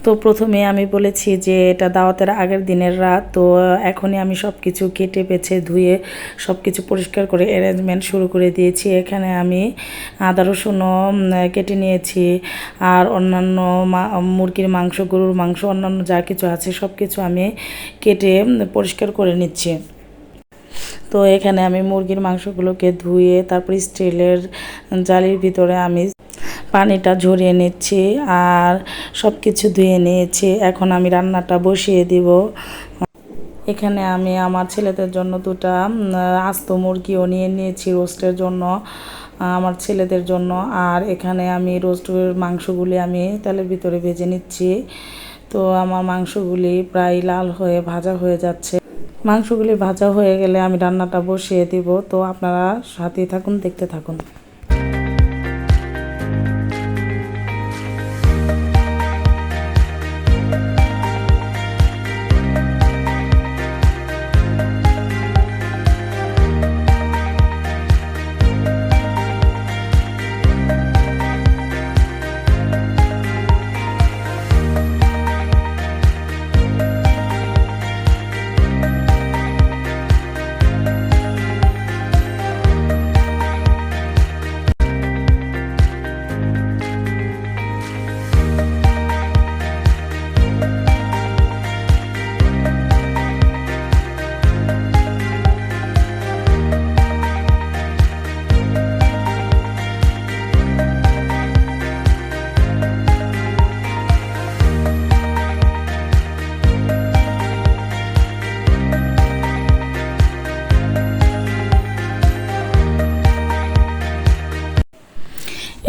তো প্রথমে আমি বলেছি যে এটা দাওয়াতের আগের দিনের রাত। তো এখনই আমি সব কিছু কেটে বেছে ধুয়ে সব কিছু পরিষ্কার করে অ্যারেঞ্জমেন্ট শুরু করে দিয়েছি। এখানে আমি আদা রসুনও কেটে নিয়েছি, আর অন্যান্য মুরগির মাংস, গরুর মাংস, অন্যান্য যা কিছু আছে সব কিছু আমি কেটে পরিষ্কার করে নিচ্ছি। তো এখানে আমি মুরগির মাংসগুলোকে ধুয়ে তারপর স্টিলের জালির ভিতরে আমি পানিটা ঝরিয়ে নিচ্ছি, আর সব কিছু ধুয়ে নিয়েছি। এখন আমি রান্নাটা বসিয়ে দিব। এখানে আমি আমার ছেলেদের জন্য দুটা আস্ত মুরগিও নিয়ে নিয়েছি রোস্টের জন্য, আমার ছেলেদের জন্য। আর এখানে আমি রোস্টের মাংসগুলি আমি তেলের ভিতরে ভেজে নিচ্ছি। তো আমার মাংসগুলি প্রায় লাল হয়ে ভাজা হয়ে যাচ্ছে। মাংসগুলি ভাজা হয়ে গেলে আমি রান্নাটা বসিয়ে দিব। তো আপনারা সাথেই থাকুন, দেখতে থাকুন।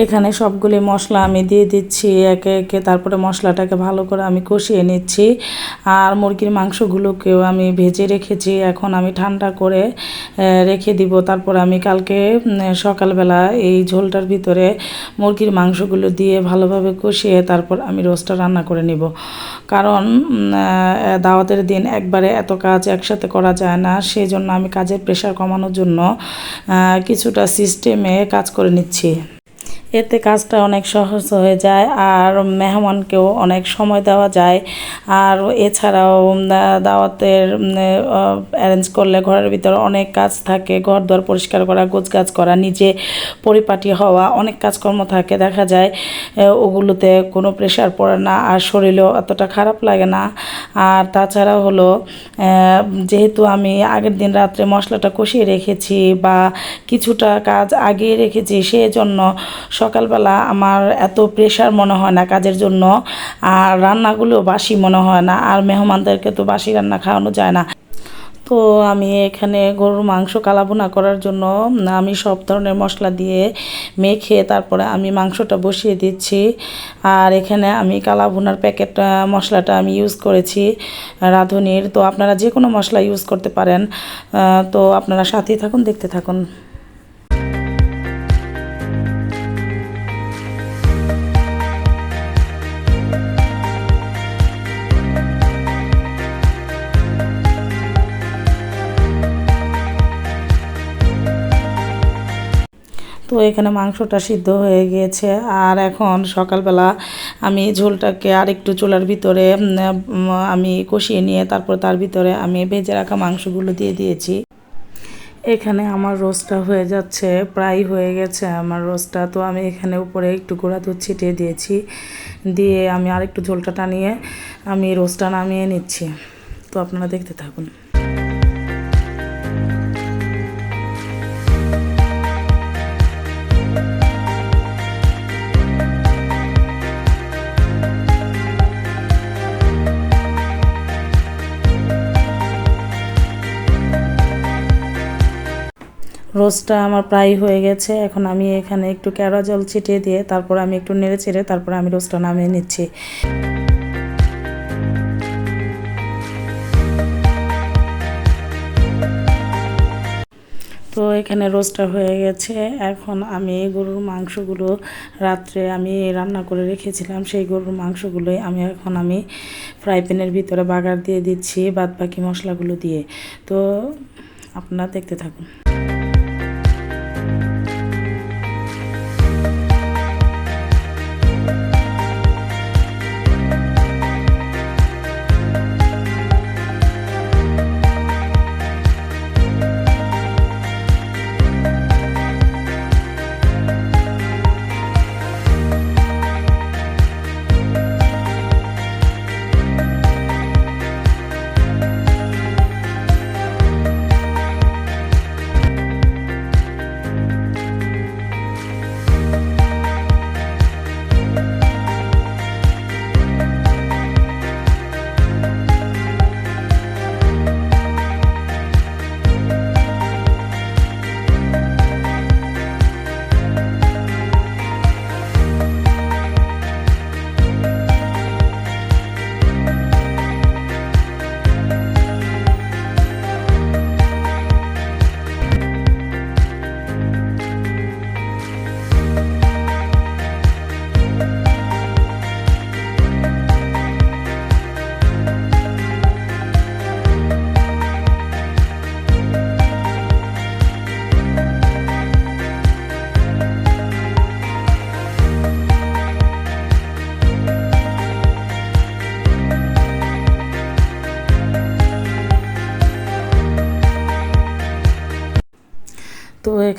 এখানে সবগুলি মশলা আমি দিয়ে দিচ্ছি একে একে। তারপরে মশলাটাকে ভালো করে আমি কষিয়ে নিচ্ছি। আর মুরগির মাংসগুলোকেও আমি ভেজে রেখেছি, এখন আমি ঠান্ডা করে রেখে দিব। তারপর আমি কালকে সকালবেলা এই ঝোলটার ভিতরে মুরগির মাংসগুলো দিয়ে ভালোভাবে কষিয়ে তারপর আমি রোস্টটা রান্না করে নিব। কারণ দাওয়াতের দিন একবারে এত কাজ একসাথে করা যায় না, সেই জন্য আমি কাজের প্রেশার কমানোর জন্য কিছুটা সিস্টেমে কাজ করে নিচ্ছি। এতে কাজটা অনেক সহজ হয়ে যায়, আর মেহমানকেও অনেক সময় দেওয়া যায়। আর এছাড়াও দাওয়াতের অ্যারেঞ্জ করলে ঘরের ভিতরে অনেক কাজ থাকে, ঘর দুয়ার পরিষ্কার করা, গোছগাছ করা, নিজে পরিপাটি হওয়া, অনেক কাজকর্ম থাকে। দেখা যায় ওগুলোতে কোনো প্রেশার পড়ে না, আর শরীরেও অতটা খারাপ লাগে না। আর তাছাড়া হলো যেহেতু আমি আগের দিন রাত্রে মশলাটা কষিয়ে রেখেছি বা কিছুটা কাজ আগিয়ে রেখেছি, সেই জন্য সকালবেলা আমার এত প্রেশার মনে হয় না কাজের জন্য, আর রান্নাগুলো বাসি মনে হয় না। আর মেহমানদেরকে তো বাসি রান্না খাওয়ানো যায় না। তো আমি এখানে গরুর মাংস কালাভুনা করার জন্য আমি সব ধরনের মশলা দিয়ে মেখে তারপরে আমি মাংসটা বসিয়ে দিচ্ছি। আর এখানে আমি কালাভুনার প্যাকেট মশলাটা আমি ইউজ করেছি রাঁধুনির। তো আপনারা যে কোনো মশলা ইউজ করতে পারেন। তো আপনারা সাথেই থাকুন, দেখতে থাকুন। তো এখানে মাংসটা সিদ্ধ হয়ে গিয়েছে। আর এখন সকালবেলা আমি ঝোলটাকে আরেকটু চুলার ভিতরে আমি কষিয়ে নিয়ে তারপর তার ভিতরে আমি ভেজে রাখা মাংসগুলো দিয়ে দিয়েছি। এখানে আমার রোস্টটা হয়ে যাচ্ছে, প্রায় হয়ে গেছে আমার রোস্টটা। তো আমি এখানে উপরে একটু গুঁড়া দুধ ছিটিয়ে দিয়েছি, দিয়ে আমি আরেকটু ঝোলটা টানিয়ে আমি রোস্টটা নামিয়ে নিচ্ছি। তো আপনারা দেখতে থাকুন। রোস্টটা আমার প্রায় হয়ে গেছে। এখন আমি এখানে একটু কেওড়া জল ছিটিয়ে দিয়ে তারপর আমি একটু নেড়ে চেড়ে তারপর আমি রোস্টটা নামিয়ে নিচ্ছি। তো এখানে রোস্টটা হয়ে গেছে। এখন আমি গরুর মাংসগুলো রাত্রে আমি রান্না করে রেখেছিলাম, সেই গরুর মাংসগুলোই আমি ফ্রাই প্যানের ভিতরে বাগার দিয়ে দিচ্ছি বাদ বাকি মশলাগুলো দিয়ে। তো আপনারা দেখতে থাকুন।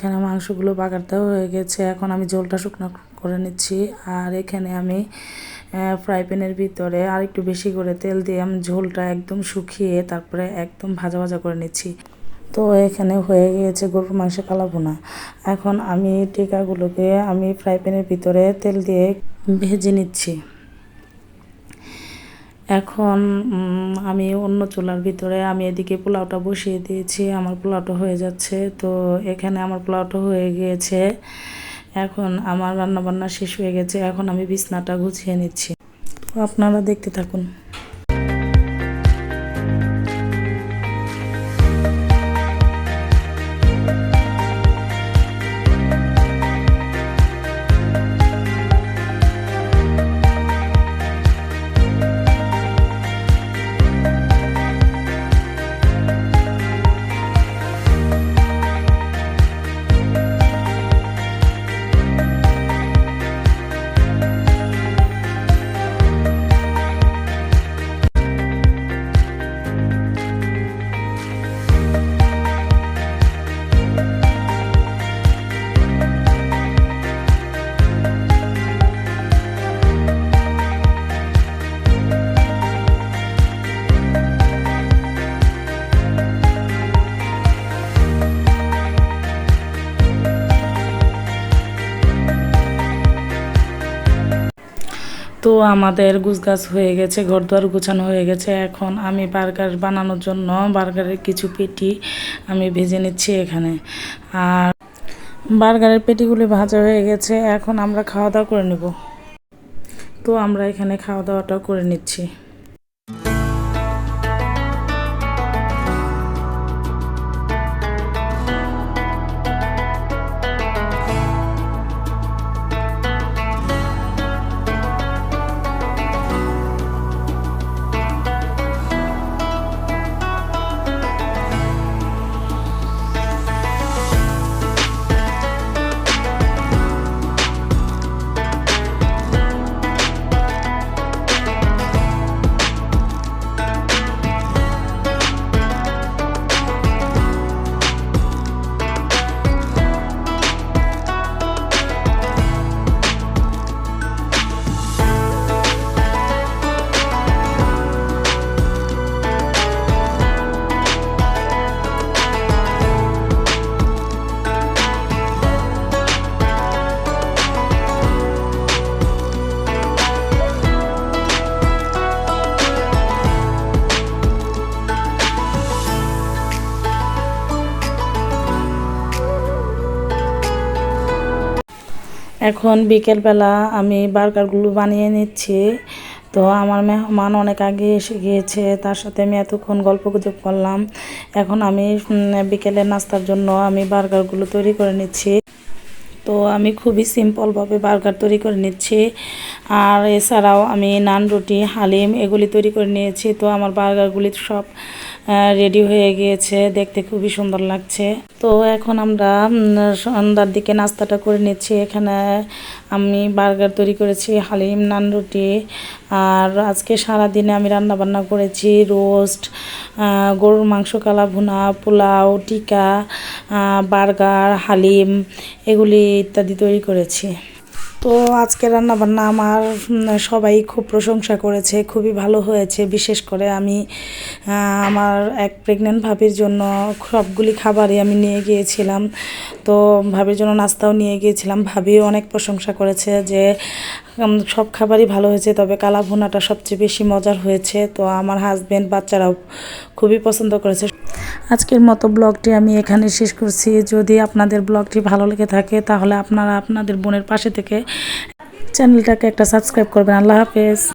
এখানে মাংসগুলো বাগার দেওয়া হয়ে গেছে, এখন আমি ঝোলটা শুকনো করে নিচ্ছি। আর এখানে আমি ফ্রাই প্যানের ভিতরে আর একটু বেশি করে তেল দিয়ে আমি ঝোলটা একদম শুকিয়ে তারপরে একদম ভাজা ভাজা করে নিচ্ছি। তো এখানে হয়ে গিয়েছে গরুর মাংসের কালা ভুনা। এখন আমি টিকাগুলোকে আমি ফ্রাই প্যানের ভিতরে তেল দিয়ে ভেজে নিচ্ছি। এখন আমি অন্য চুলার ভিতরে আমি এদিকে পোলাওটা বসিয়ে দিয়েছি, আমার পোলাওটা হয়ে যাচ্ছে। তো এখানে আমার পোলাওটা হয়ে গিয়েছে, এখন আমার রান্নাবান্না শেষ হয়ে গেছে, এখন আমি বিছনাটা গুছিয়ে নিচ্ছি। তো আপনারা দেখতে থাকুন। তো আমাদের গুছগাছ হয়ে গেছে, ঘরদুয়ার গোছানো হয়ে গেছে। এখন আমি বার্গার বানানোর জন্য বার্গারের কিছু পেটি আমি ভেজে নিচ্ছি এখানে। আর বার্গারের পেটিগুলি ভাজা হয়ে গেছে, এখন আমরা খাওয়া দাওয়া করে নেব। তো আমরা এখানে খাওয়া দাওয়াটাও করে নিচ্ছি। এখন বিকেলবেলা আমি বার্গারগুলো বানিয়ে নিচ্ছি। তো আমার মেহমান অনেক আগে এসে গিয়েছে, তার সাথে আমি এতক্ষণ গল্পগুজব করলাম। এখন আমি বিকেলের নাস্তার জন্য আমি বার্গারগুলো তৈরি করে নিচ্ছি। তো আমি খুবই সিম্পলভাবে বার্গার তৈরি করে নিচ্ছি। আর এছাড়াও আমি নান, রুটি, হালিম এগুলি তৈরি করে নিয়েছি। তো আমার বার্গারগুলি সব রেডি হয়ে গিয়েছে, দেখতে খুবই সুন্দর লাগছে। তো এখন আমরা সন্ধ্যার দিকে নাস্তাটা করে নিচ্ছি। এখানে আমি বার্গার তৈরি করেছি, হালিম, নান, রুটি। আর আজকে সারাদিনে আমি রান্নাবান্না করেছি রোস্ট, গরুর মাংস কালা ভুনা, পোলাও, টিকা, বার্গার, হালিম এগুলি ইত্যাদি তৈরি করেছি। তো আজকে রান্নাবান্না আমার সবাই খুব প্রশংসা করেছে, খুবই ভালো হয়েছে। বিশেষ করে আমি আমার এক প্রেগনেন্ট ভাবির জন্য সবগুলি খাবারই আমি নিয়ে গিয়েছিলাম। তো ভাবির জন্য নাস্তাও নিয়ে গিয়েছিলাম, ভাবিও অনেক প্রশংসা করেছে যে সব খাবারই ভালো হয়েছে, তবে কালা ভুনাটা সবচেয়ে বেশি মজার হয়েছে। তো আমার হাজব্যান্ড, বাচ্চারাও খুবই পছন্দ করেছে। আজকের মতো ব্লগটি আমি এখানে শেষ করছি। যদি আপনাদের ব্লগটি ভালো লেগে থাকে তাহলে আপনারা আপনাদের বোনের পাশে থেকে চ্যানেলটাকে একটা সাবস্ক্রাইব করবেন। আল্লাহ হাফেজ।